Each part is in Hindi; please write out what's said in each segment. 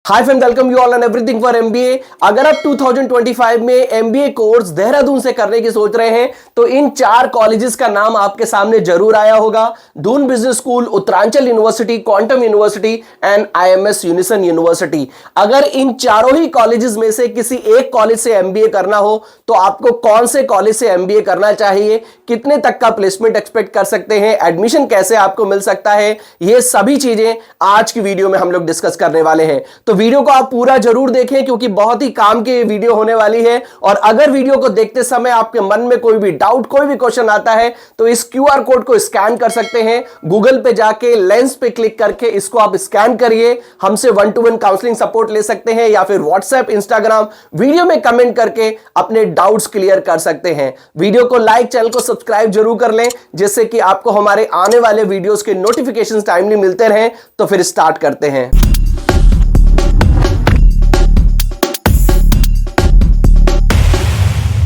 Hi friend, welcome you all and everything for MBA. अगर आप 2025 में एमबीए कोर्स देहरादून से करने की सोच रहे हैं तो इन चार कॉलेजेस का नाम आपके सामने जरूर आया होगा। Doon business school, Uttaranchal university, quantum university and IMS unison university. अगर इन चारों ही कॉलेजेस में से किसी एक कॉलेज से एमबीए करना हो तो आपको कौन से कॉलेज से एमबीए करना चाहिए, कितने तक का प्लेसमेंट एक्सपेक्ट कर सकते हैं, एडमिशन कैसे आपको मिल सकता है, ये सभी चीजें आज की वीडियो में हम लोग डिस्कस करने वाले हैं। तो वीडियो को आप पूरा जरूर देखें क्योंकि बहुत ही काम की वीडियो होने वाली है। और अगर वीडियो को देखते समय आपके मन में कोई भी डाउट, कोई भी क्वेश्चन आता है तो इस क्यूआर कोड को स्कैन कर सकते हैं। गूगल पे जाके लेंस पे क्लिक करके इसको आप स्कैन करिए, हमसे 1-to-1 काउंसलिंग सपोर्ट ले सकते हैं या फिर व्हाट्सएप, इंस्टाग्राम वीडियो में कमेंट करके अपने डाउट्स क्लियर कर सकते हैं। वीडियो को लाइक, चैनल को सब्सक्राइब जरूर कर लें जिससे कि आपको हमारे आने वाले वीडियोस के नोटिफिकेशन टाइमली मिलते रहें। तो फिर स्टार्ट करते हैं।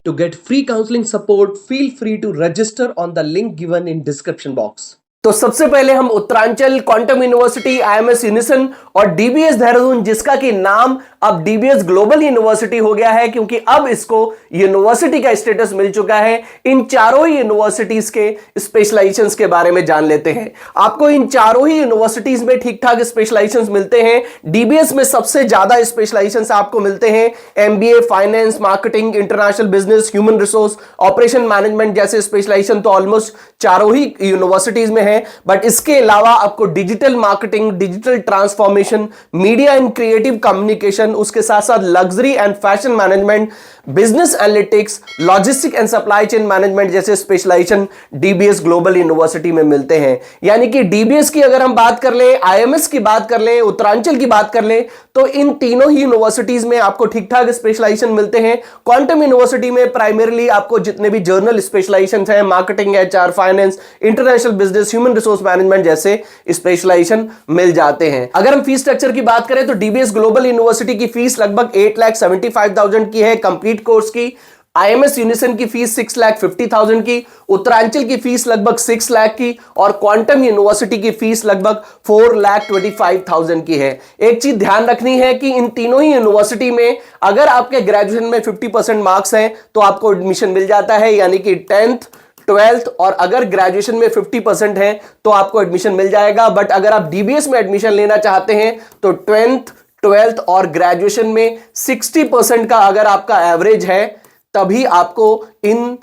To get free counseling support, feel free to register on the link given in description box. तो सबसे पहले हम Uttaranchal, quantum university, IMS unison और डीबीएस देहरादून, जिसका कि नाम अब डीबीएस ग्लोबल यूनिवर्सिटी हो गया है क्योंकि अब इसको यूनिवर्सिटी का स्टेटस मिल चुका है। इन चारों ही यूनिवर्सिटीज के स्पेशलाइजेशंस के बारे में जान लेते हैं। आपको इन चारों ही यूनिवर्सिटीज में ठीक ठाक स्पेशलाइजेशंस मिलते हैं। डीबीएस में सबसे ज्यादा स्पेशलाइजेशंस आपको मिलते हैं। MBA, finance, marketing, international business, human resource, operation management जैसे स्पेशलाइजेशन तो ऑलमोस्ट चारों ही यूनिवर्सिटीज में है। बट इसके अलावा आपको digital marketing, digital transformation, media and creative communication, उसके साथ साथ luxury and fashion management, business analytics, logistic and supply chain management जैसे स्पेशलाइजेशन डीबीएस ग्लोबल यूनिवर्सिटी में मिलते हैं। यानी कि डीबीएस की अगर हम बात कर लें, आईएमएस की बात कर लें, उत्तरांचल की बात कर लें तो इन तीनों ही यूनिवर्सिटीज में आपको ठीक ठाक स्पेशलाइजेशन मिलते हैं। क्वांटम यूनिवर्सिटी में प्राइमरीली आपको जितने भी जर्नल स्पेशलाइजेशन हैं, marketing, HR, finance, international business, human resource management जैसे स्पेशलाइजेशन मिल जाते हैं। अगर हम फीस स्ट्रक्चर की बात करें तो डीबीएस ग्लोबल यूनिवर्सिटी की फीस लगभग 8,75,000 की है कंप्लीट कोर्स की। आईएमएस यूनिसन की फीस 6,50,000 की, उत्तरांचल की फीस लगभग 6 लाख की और क्वांटम यूनिवर्सिटी की फीस लगभग 4,25,000 की है। एक चीज ध्यान रखनी है कि इन तीनों ही यूनिवर्सिटी में अगर आपके ग्रेजुएशन में 50% मार्क्स हैं तो आपको एडमिशन मिल जाता है। यानी कि 10th, 12th और अगर ग्रेजुएशन में 50% है तो आपको एडमिशन मिल जाएगा। बट अगर आप डीबीएस में एडमिशन लेना चाहते हैं तो 10th, 12th और ग्रेजुएशन में 60% का अगर आपका एवरेज है तभी आपको इन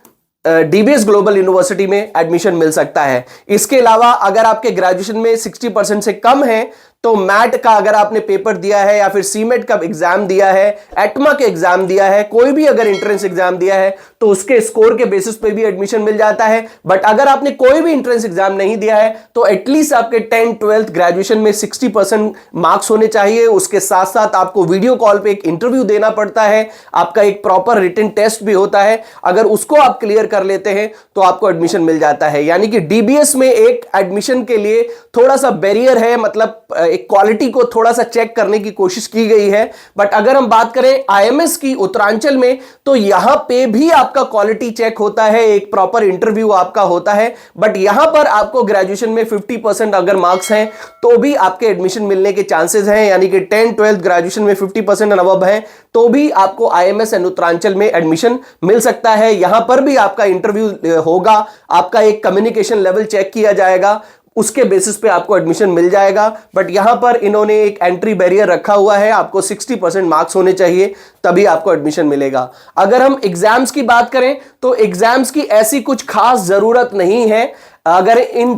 डीबीएस ग्लोबल यूनिवर्सिटी में एडमिशन मिल सकता है। इसके अलावा अगर आपके ग्रेजुएशन में 60% से कम है तो मैट का अगर आपने पेपर दिया है या फिर सीमेट का एग्जाम दिया है, एटमा के एग्जाम दिया है, कोई भी अगर एंट्रेंस एग्जाम दिया है तो उसके स्कोर के बेसिस पे भी एडमिशन मिल जाता है। बट अगर आपने कोई भी एंट्रेंस एग्जाम नहीं दिया है तो एटलीस्ट आपके 10th, 12th, ग्रेजुएशन में 60% मार्क्स होने चाहिए। उसके साथ साथ आपको वीडियो कॉल पे एक इंटरव्यू देना पड़ता है, आपका एक प्रॉपर रिटन टेस्ट भी होता है। अगर उसको आप क्लियर कर लेते हैं तो आपको एडमिशन मिल जाता है। यानी कि डीबीएस में एक एडमिशन के लिए थोड़ा सा बैरियर है, मतलब एक क्वालिटी को थोड़ा सा चेक करने की कोशिश की गई है। बट अगर हम बात करें आईएमएस की उत्तरांचल में तो यहां पे भी आपका क्वालिटी चेक होता है, एक प्रॉपर इंटरव्यू आपका होता है। बट यहां पर आपको ग्रेजुएशन में 50% अगर मार्क्स हैं तो भी आपके एडमिशन मिलने के चांसेस हैं। यानी कि 10th, 12th ग्रेजुएशन में 50% एंड अबव है तो भी आपको आईएमएस एंड उत्तरांचल में एडमिशन मिल सकता है। यहां पर भी आपका इंटरव्यू होगा, आपका एक कम्युनिकेशन लेवल चेक किया जाएगा, उसके बेसिस पे आपको एडमिशन मिल जाएगा। बट यहां पर इन्होंने एक एंट्री बैरियर रखा हुआ है, आपको 60% मार्क्स होने चाहिए तभी आपको एडमिशन मिलेगा। अगर हम एग्जाम्स की बात करें तो एग्जाम्स की ऐसी कुछ खास जरूरत नहीं है। अगर इन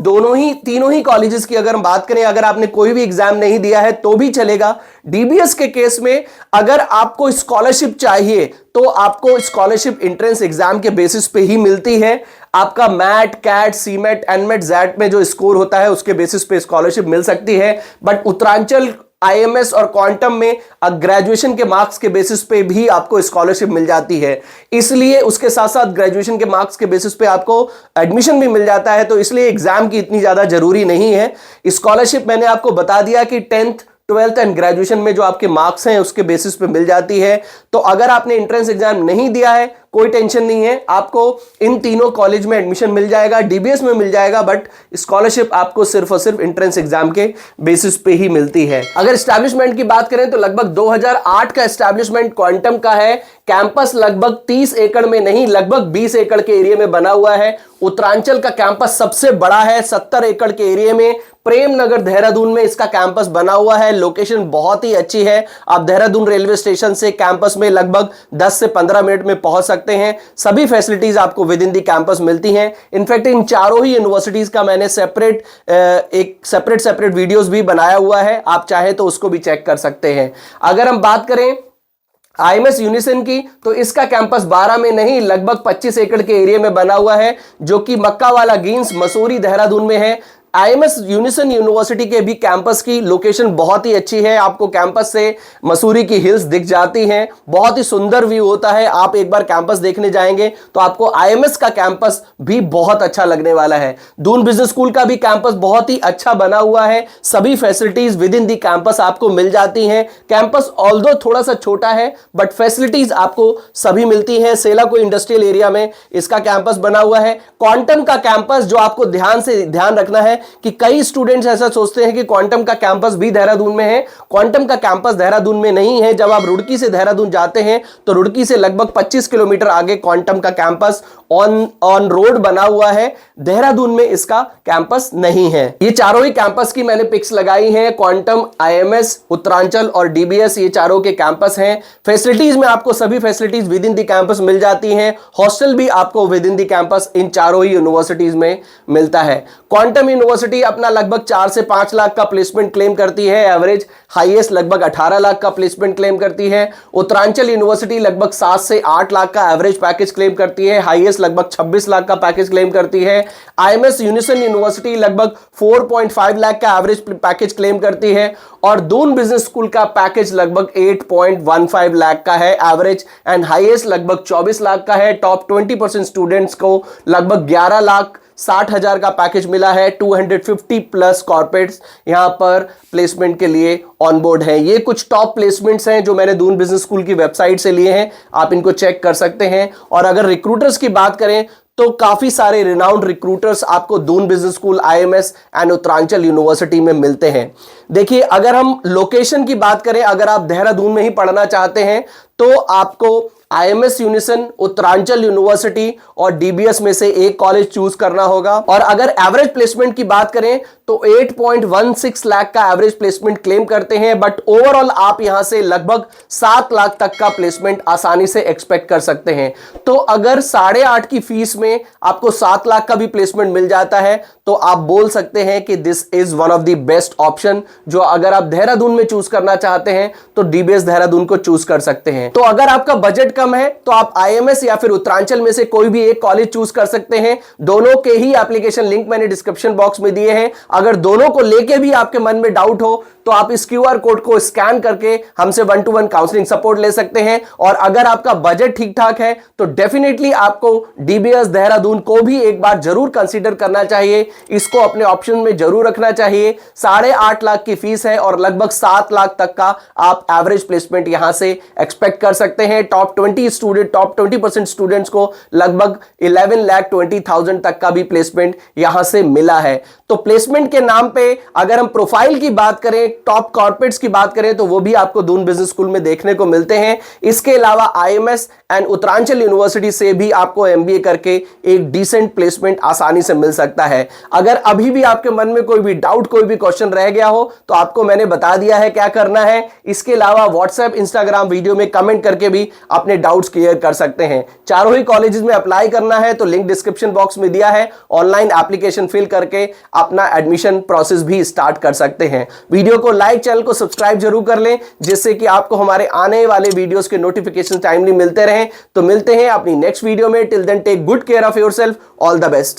तीनों ही कॉलेजेस की अगर हम बात करें, अगर आपने कोई भी एग्जाम नहीं दिया है तो भी चलेगा। डीबीएस के केस में अगर आपको स्कॉलरशिप चाहिए तो आपको स्कॉलरशिप एंट्रेंस एग्जाम के बेसिस पे ही मिलती है। आपका MAT, CAT, CMAT, NMAT, XAT में जो स्कोर होता है उसके बेसिस पे स्कॉलरशिप मिल सकती है। बट उत्तरांचल, आईएमएस और क्वांटम में ग्रेजुएशन के मार्क्स के बेसिस पे भी आपको स्कॉलरशिप मिल जाती है। इसलिए उसके साथ साथ ग्रेजुएशन के मार्क्स के बेसिस पे आपको एडमिशन भी मिल जाता है। तो इसलिए एग्जाम की इतनी ज्यादा जरूरी नहीं है। स्कॉलरशिप मैंने आपको बता दिया कि 10th, 12th एंड ग्रेजुएशन में जो आपके मार्क्स हैं उसके बेसिस पे मिल जाती है। तो अगर आपने एंट्रेंस एग्जाम नहीं दिया है कोई टेंशन नहीं है, आपको इन तीनों कॉलेज में एडमिशन मिल जाएगा, डीबीएस में मिल जाएगा, बट स्कॉलरशिप आपको सिर्फ और सिर्फ एंट्रेंस एग्जाम के बेसिस पे ही मिलती है। अगर एस्टैब्लिशमेंट की बात करें तो लगभग 2008 का एस्टैब्लिशमेंट क्वांटम का है। कैंपस लगभग 30 एकड़ में नहीं, लगभग 20 एकड़ के एरिया में बना हुआ है। उत्तरांचल का कैंपस सबसे बड़ा है, 70 एकड़ के एरिया में। प्रेम नगर देहरादून में इसका कैंपस बना हुआ है। लोकेशन बहुत ही अच्छी है। आप देहरादून रेलवे स्टेशन से कैंपस में लगभग 10 से 15 मिनट में पहुंच सकते हैं। सभी फैसिलिटीज आपको विद इन दी कैंपस मिलती हैं। इनफैक्ट इन चारों ही यूनिवर्सिटीज का मैंने सेपरेट वीडियोस भी बनाया हुआ है, आप चाहे तो उसको भी चेक कर सकते हैं। अगर हम बात करें आईएमएस यूनिसन की, तो इसका कैंपस 12 में नहीं, लगभग 25 एकड़ के एरिया में बना हुआ है, जो कि मक्का वाला गेम्स मसूरी देहरादून में है। आईएमएस यूनिसन यूनिवर्सिटी के भी कैंपस की लोकेशन बहुत ही अच्छी है। आपको कैंपस से मसूरी की हिल्स दिख जाती हैं, बहुत ही सुंदर व्यू होता है। आप एक बार कैंपस देखने जाएंगे तो आपको आईएमएस का कैंपस भी बहुत अच्छा लगने वाला है। दून बिजनेस स्कूल का भी कैंपस बहुत ही अच्छा बना हुआ है। सभी facilities within the campus आपको मिल जाती हैं। कैंपस ऑल्दो थोड़ा सा छोटा है, बट फैसिलिटीज आपको सभी मिलती हैं। सेलाको इंडस्ट्रियल एरिया में इसका कैंपस बना हुआ है। क्वांटम का कैंपस, जो आपको ध्यान रखना है कि कई स्टूडेंट्स ऐसा सोचते हैं कि क्वांटम का कैंपस भी देहरादून में है। क्वांटम का कैंपस देहरादून में नहीं है। जब आप रुड़की से देहरादून जाते हैं तो रुड़की से लगभग 25 किलोमीटर आगे क्वांटम का कैंपस ऑन रोड बना हुआ है। देहरादून में इसका कैंपस नहीं है। ये चारों ही कैंपस की मैंने पिक्स लगाई हैं। क्वांटम, आईएमएस, उत्तरांचल और डीबीएस, ये चारों के कैंपस हैं। फैसिलिटीज में आपको सभी facilities within the campus मिल जाती हैं। हॉस्टल भी आपको विद इन दी कैंपस इन चारों ही यूनिवर्सिटीज में मिलता है। क्वांटम यूनिवर्सिटी अपना लगभग 4 से 5 लाख का प्लेसमेंट क्लेम करती है एवरेज, हाईएस्ट लगभग 18 लाख का प्लेसमेंट क्लेम करती है। उत्तरांचल यूनिवर्सिटी लगभग 7 से 8 लाख का एवरेज पैकेज क्लेम करती है, हाईएस्ट लगभग 26 लाख का पैकेज क्लेम करती है। आईएमएस यूनिसन यूनिवर्सिटी लगभग 4.5 लाख का एवरेज पैकेज क्लेम करती है। और दून बिजनेस स्कूल का पैकेज लगभग 8.15 लाख का है एवरेज, एंड हाईएस्ट लगभग 24 लाख का है। टॉप 20% स्टूडेंट्स को लगभग 11,60,000 का पैकेज मिला है। 250 प्लस कॉर्पोरेट्स यहां पर प्लेसमेंट के लिए ऑन बोर्ड है। ये कुछ टॉप प्लेसमेंट्स हैं जो मैंने दून बिजनेस स्कूल की वेबसाइट से लिए हैं, आप इनको चेक कर सकते हैं। और अगर रिक्रूटर्स की बात करें तो काफी सारे रिनाउंड रिक्रूटर्स आपको Doon business school, IMS and Uttaranchal university में मिलते हैं। देखिए, अगर हम लोकेशन की बात करें, अगर आप देहरादून में ही पढ़ना चाहते हैं तो आपको आईएमएस यूनिसन, उत्तरांचल यूनिवर्सिटी और डीबीएस में से एक कॉलेज चूज करना होगा। और अगर एवरेज प्लेसमेंट की बात करें तो 8.16 लाख का एवरेज प्लेसमेंट क्लेम करते हैं, बट ओवरऑल आप यहां से लगभग 7 लाख तक का प्लेसमेंट आसानी से एक्सपेक्ट कर सकते हैं। तो अगर 8.5 की फीस में आपको 7 लाख का भी प्लेसमेंट मिल जाता है तो आप बोल सकते हैं कि this is one of the best option, जो अगर आप देहरादून में चूज करना चाहते हैं तो डीबीएस देहरादून को चूज कर सकते हैं। तो अगर आपका बजट कम है तो आप आईएमएस या फिर उत्तरांचल में से कोई भी एक कॉलेज चूज कर सकते हैं। दोनों के ही एप्लीकेशन लिंक मैंने डिस्क्रिप्शन बॉक्स में दिए हैं। अगर दोनों को लेके भी आपके मन में डाउट हो तो आप इस क्यूआर कोड को स्कैन करके हमसे 1-to-1 काउंसलिंग सपोर्ट ले सकते हैं। और अगर आपका बजट ठीक ठाक है तो डेफिनेटली आपको डीबीएस देहरादून को भी एक बार जरूर कंसीडर करना चाहिए। इसको अपने ऑप्शन में जरूर रखना चाहिए। 8.5 लाख की फीस है और लगभग 7 लाख तक का आप एवरेज प्लेसमेंट यहां से एक्सपेक्ट कर सकते हैं। टॉप 20% स्टूडेंट्स को लगभग 11,20,000 तक का भी प्लेसमेंट यहां से मिला है। तो प्लेसमेंट के नाम पे अगर हम प्रोफाइल की बात करें, टॉप कॉर्पोरेट्स की बात करें, तो वो भी आपको दून बिजनेस स्कूल में देखने को मिलते हैं। इसके अलावा आईएमएस एंड उत्तरांचल यूनिवर्सिटी से भी आपको एमबीए करके एक डिसेंट प्लेसमेंट आसानी से मिल सकता है। अगर अभी भी आपके मन में कोई भी डाउट, कोई भी क्वेश्चन रह गया हो तो आपको मैंने बता दिया है क्या करना है। इसके अलावा व्हाट्सएप, इंस्टाग्राम वीडियो में कमेंट करके भी अपने डाउट्स क्लियर कर सकते हैं। चारों ही कॉलेजेस में अप्लाई करना है तो लिंक डिस्क्रिप्शन बॉक्स में दिया है। ऑनलाइन एप्लीकेशन फिल करके अपना एडमिशन प्रोसेस भी स्टार्ट कर सकते हैं। वीडियो को लाइक, चैनल को सब्सक्राइब जरूर कर लें, जिससे कि आपको हमारे आने वाले वीडियोस के नोटिफिकेशन टाइमली मिलते रहें। तो मिलते हैं अपनी नेक्स्ट वीडियो में। Till then take good care of yourself. All the best.